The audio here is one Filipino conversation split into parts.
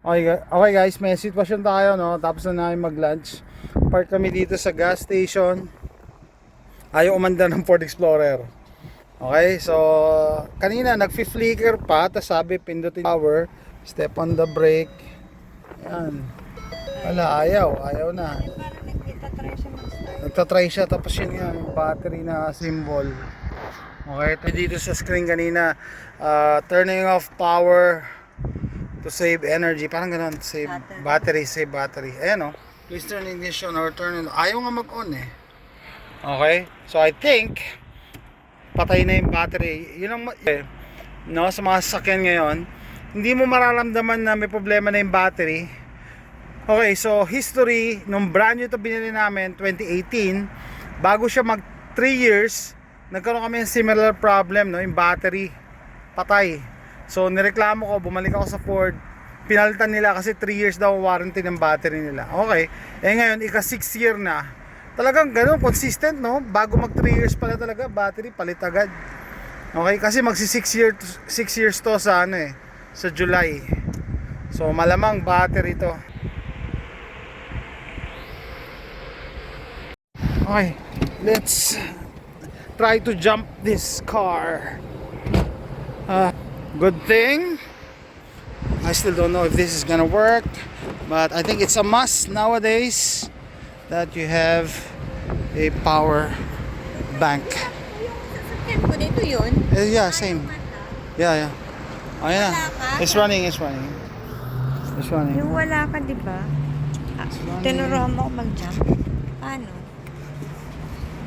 Okay guys, may sitwasyon tayo, no? Tapos na namin mag-lunch. Park kami dito sa gas station. Ayaw umanda ng Ford Explorer. Okay, so kanina nag-flicker pa, tapos sabi pindutin power, step on the brake. Yan. Wala, ayaw na. Parang nagtatry siya mag-start. Nagtatry siya, tapos yun nga, yung battery na symbol. Okay, ito dito sa screen kanina, turning off power to save energy, parang gano'n, save battery, save battery. Ayan, oh. Please turn ignition or turn it. Ayaw nga mag-on eh. Okay, so I think patay na yung battery. Yun ang no, sa mga sasakyan ngayon, hindi mo mararamdaman na may problema na yung battery. Okay, so history nung brand new to binili namin 2018, bago siya mag 3 years, nagkaroon kami ng similar problem, no, yung battery patay. So nireklamo ko, bumalik ako sa Ford, pinalitan nila kasi 3 years daw warranty ng battery nila. Okay, eh ngayon ika 6 year na, talagang gano'n, consistent, no, bago mag 3 years pala talaga, battery palit agad. Okay, kasi magsi 6 years to sa ano eh, sa July. So malamang battery to. Okay, let's try to jump this car. Good thing I still don't know if this is gonna work, but I think it's a must nowadays that you have a power bank. Sasakyan ko dito yun. Yeah, same. Yeah. Ayan na. It's running. It's running. Yung wala ka, di ba? Tinuruan mo ako mag-jump. Paano?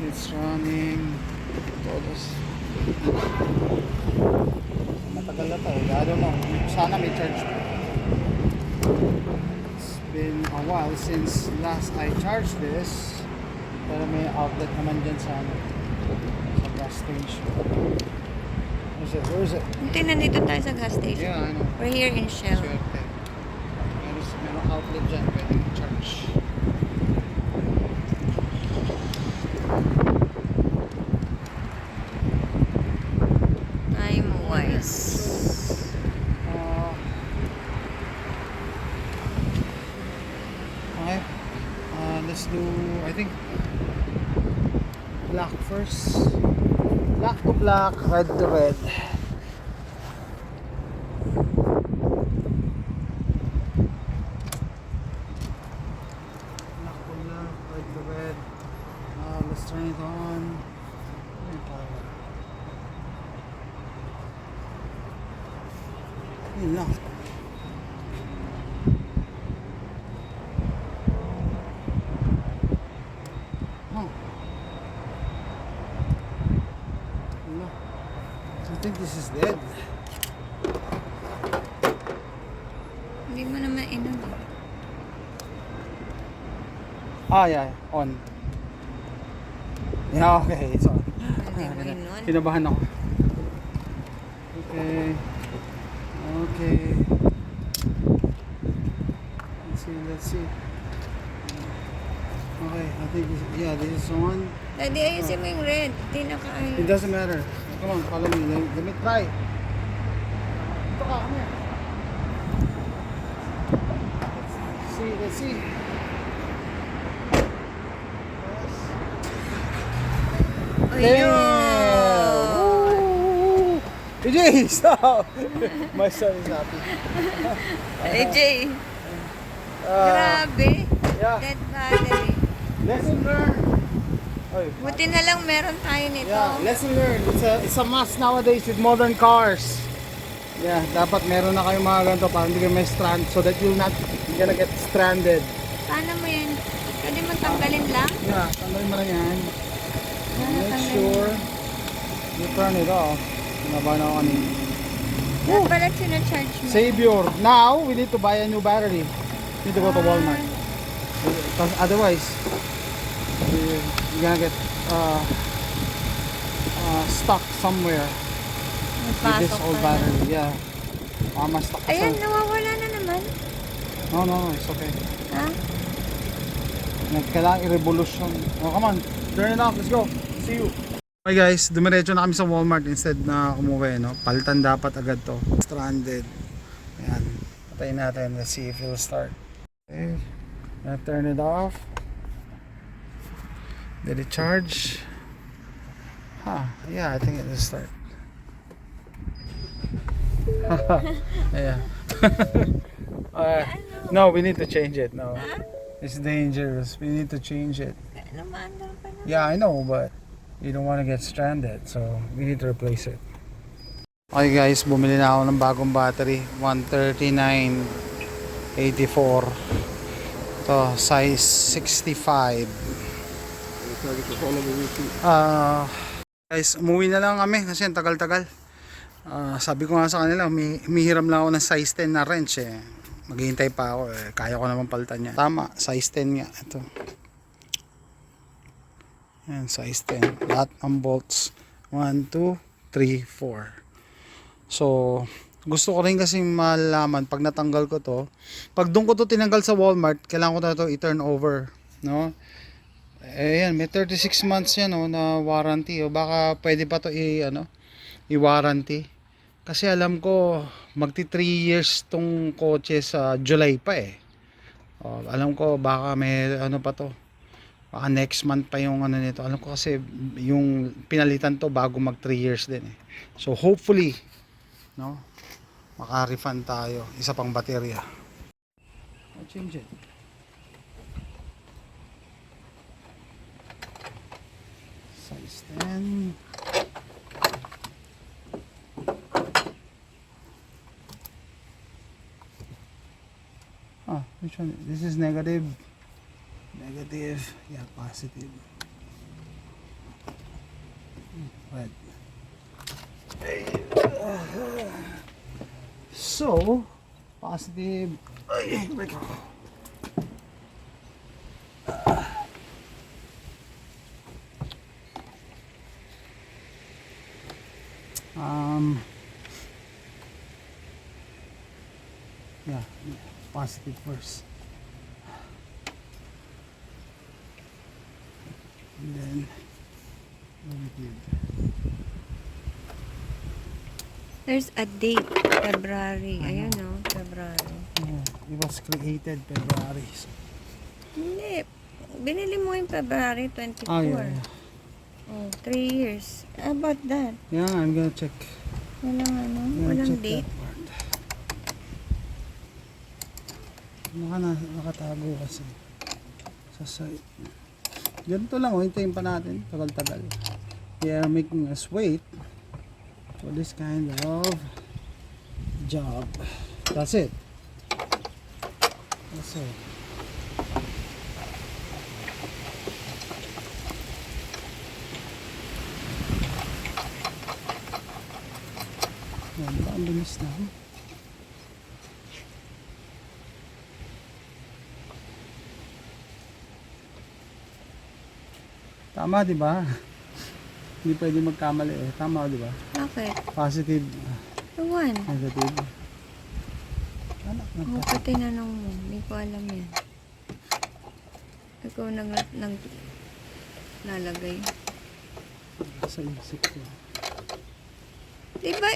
It's running. Todos. Matagal na to. I don't know. Sana may charge pa. It's been a while since last I charged this. Pero may outlet naman dyan sa ano, sa gas station. Where is it? Hindi, nandito tayo sa gas station. Yeah, I know. We're here in Shell. Swerte. Meron outlet dyan. Pwedeng charge. Time wise. Okay. Let's do, I think, black first. Black to black, red to red. Black to black, red to red. Let's turn it on. Yun lang. I think this is dead. Hindi mo naman inon. Yeah, on. Yeah, okay, it's on. Hindi mo inon. Kinabahan ako. Okay. Let's see. Okay, I think this is on. Daddy, ayusin mo yung red. Hindi na kaayos. It doesn't matter. Come on, follow me. Let me try. Ito ka, come here. Let's see. Ayun! AJ, stop! My son is happy. AJ! Grabe! Yeah. Dead battery. Lesson learned. Buti na lang meron tayo nito. Yeah, lesson learned. It's a must nowadays with modern cars. Yeah, dapat meron na kayong mga ganito para hindi kayo may strand, so that you're gonna get stranded. Paano mo yan? Pwede mo tanggalin lang? Yeah, tanggalin mo lang yan. Make sure you turn it off. Nabahan ako kanina. Saan pala sinacharge mo? Savior. Now, we need to buy a new battery. We need to go to Walmart. Because otherwise, you're gonna get stuck somewhere with this old battery. Yeah. Stuck ka Ayan, sa... nawawala na naman. No, it's okay. Ha? Kailangan i-revolution. Oh, come on. Turn it off. Let's go. See you. Okay guys, dumiretso na kami sa Walmart instead na umuwi, no? Palitan dapat agad to. Stranded. Ayan. Tayo natin. Let's see if it'll start. Okay. Gonna turn it off. Did it charge? Yeah, I think it'll start. Yeah. No, we need to change it. No, it's dangerous. We need to change it. Lumaandar pa na. Yeah, I know, but you don't want to get stranded, so we need to replace it. Okay guys, bumili na ako ng bagong battery. 139.84. Ito, size 65. Guys, umuwi na lang kami kasi ang tagal-tagal. Sabi ko nga sa kanila, humihiram lang ako ng size 10 na wrench eh. Maghihintay pa ako eh. Kaya ko naman palitan niya. Tama, size 10 nga. Ito. Yan, size 10. Lahat ng bolts. 1, 2, 3, 4. So, gusto ko rin kasi malaman pag natanggal ko to. Pag doon ko to tinanggal sa Walmart, kailangan ko na to i-turn over. No? Eh yan, may 36 months yan na warranty. O baka pwede pa to i-warranty. Kasi alam ko, magti 3 years tong kotse sa July pa eh. Alam ko baka may pa to. Baka next month pa yung nito. Alam ko kasi yung pinalitan to bago mag 3 years din eh. So hopefully, maka-refund tayo. Isa pang baterya. I'll change it. Size 10. Which one? This is negative. Negative. Yeah, positive. Right. So, positive. Here we go. Yeah, positive first. And then negative. There's a date, February. Ayun February. It was created February. So. Hindi. Binili mo yung February 24. Yeah. 3 years. How about that? Yeah, I'm gonna check. Walang date. Nakatago kasi sa site. Ganito lang, hintayin pa natin. Tagal-tagal. They are making us wait for this kind of job. That's it. That's it. Yan ba? Ang bilis na. Tama, di ba? Hindi pwede magkamali eh. Tama, di ba? Bakit? Positive. One. Negative. Ako pa tinanong mo. Hindi ko alam yan. Ikaw nalagay. Sa isip ko. Diba,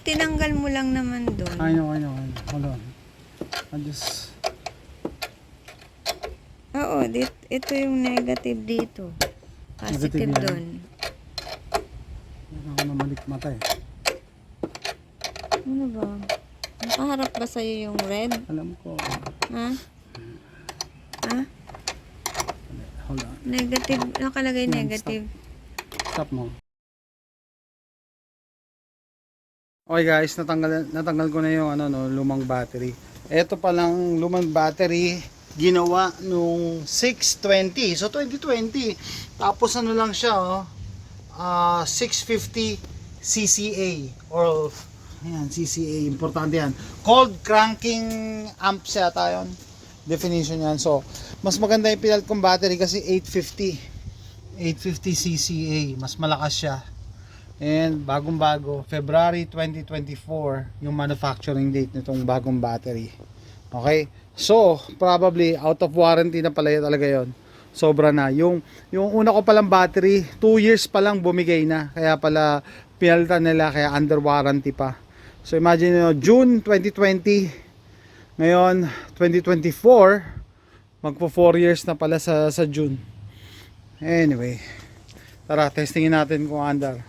tinanggal mo lang naman doon. I know. Hold on. Oo, ito yung negative dito. Positive Negative doon. Hindi ako namalik mata eh. Ano ba? Nakaharap ba sa'yo yung red? Alam ko. Ha? Ha? Hold on. Negative. Nakalagay Yan, negative. Stop mo. Okay guys, natanggal ko na yung lumang battery. Ito palang lumang battery ginawa nung 620. So 2020. Tapos lang siya 650 CCA or ayan, CCA, importante yan. Cold cranking amp yata yun. Definition yan. So mas maganda yung pinal kong battery kasi 850 CCA. Mas malakas siya. And bagong-bago, February 2024 yung manufacturing date nitong bagong battery. Okay? So, probably out of warranty na pala talaga yon. Sobra na. Yung una ko palang battery, 2 years pa lang bumigay na. Kaya pala pinalitan nila, kaya under warranty pa. So, imagine nyo, June 2020 Ngayon, 2024, magpo 4 years na pala sa June. Anyway, tara, testingin natin kung andar.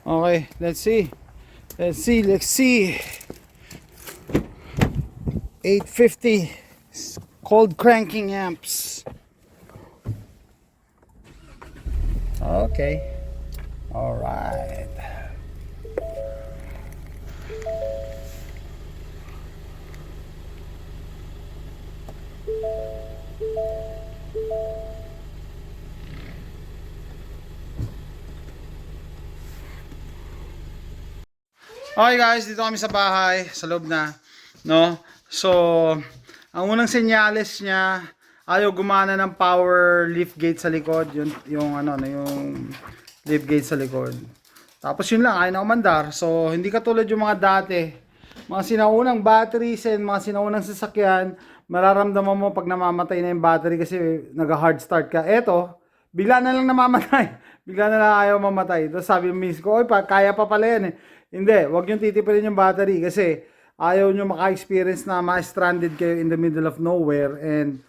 Okay, let's see. Let's see. 850 cold cranking amps. Okay. All right. Okay guys, dito kami sa bahay, sa loob na, no? So, ang unang senyales niya, ayaw gumana ng power lift gate sa likod, yung lift gate sa likod. Tapos yun lang, ayaw na umandar. So, hindi katulad yung mga dati, mga sinaunang batteries and mga sinaunang sasakyan, mararamdaman mo pag namamatay na yung battery kasi nag-hard start ka. Eto, bigla na lang namamatay. Bigla na lang ayaw mamatay. Tapos sabi ng miss ko, oy, kaya pa pala yan eh. Hindi, wag yung titipirin yung battery kasi ayaw nyo maka-experience na ma-stranded kayo in the middle of nowhere and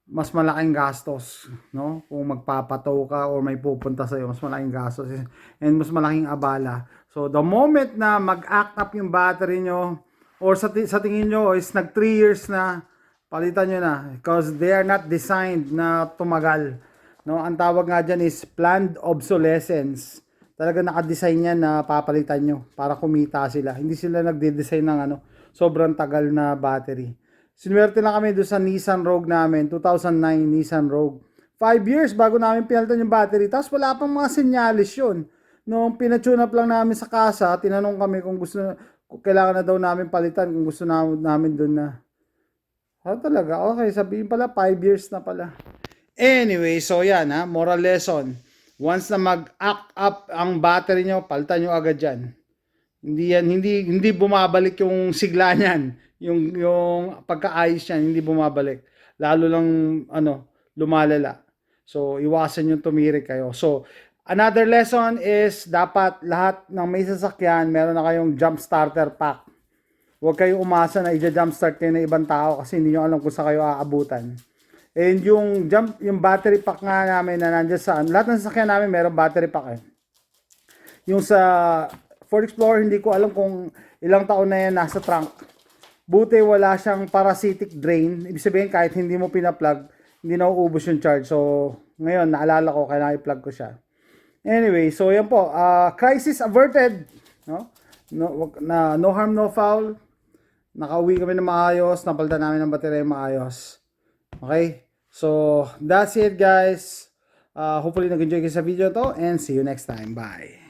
mas malaking gastos, no? Kung magpapatow ka or may pupunta sa'yo, mas malaking gastos and mas malaking abala. So, the moment na mag-act up yung battery nyo or sa tingin nyo is nag 3 years na, palitan nyo na because they are not designed na tumagal. No, ang tawag nga dyan is planned obsolescence. Talaga naka-design yan na papalitan nyo para kumita sila. Hindi sila nagde-design ng sobrang tagal na battery. Sinuwerte lang kami doon sa Nissan Rogue namin, 2009 Nissan Rogue. 5 years bago namin pinalitan yung battery. Tapos wala pang mga senyalis yun. Nung pinatune up lang namin sa casa, tinanong kami kung kailangan na daw namin palitan, kung gusto namin doon na. Talaga? Okay, sabihin pala 5 years na pala. Anyway, so yan moral lesson. Once na mag-act up ang battery nyo, palitan nyo agad yan. Hindi bumabalik yung sigla niyan, yung pagkaayos niyan, hindi bumabalik. Lalo lang lumalala. So iwasan yung tumirik kayo. So another lesson is dapat lahat ng may sasakyan, meron na kayong jump starter pack. Huwag kayong umasa na i-jump start kayo ng ibang tao kasi hindi nyo alam kung saan kayo aabutan. And yung battery pack nga namin na nandiyan lahat ng sasakyan namin meron battery pack eh. Yung sa Ford Explorer, hindi ko alam kung ilang taon na yan nasa trunk. Buti wala siyang parasitic drain. Ibig sabihin kahit hindi mo pina-plug, hindi na uubos yung charge. So, ngayon, naalala ko, kaya i-plug ko siya. Anyway, so yan po. Crisis averted. No harm, no foul. Nakauwi kami ng maayos. Napalitan namin ng baterya maayos. Okay? So, that's it guys. Hopefully nag-enjoy kayo sa video to and see you next time. Bye!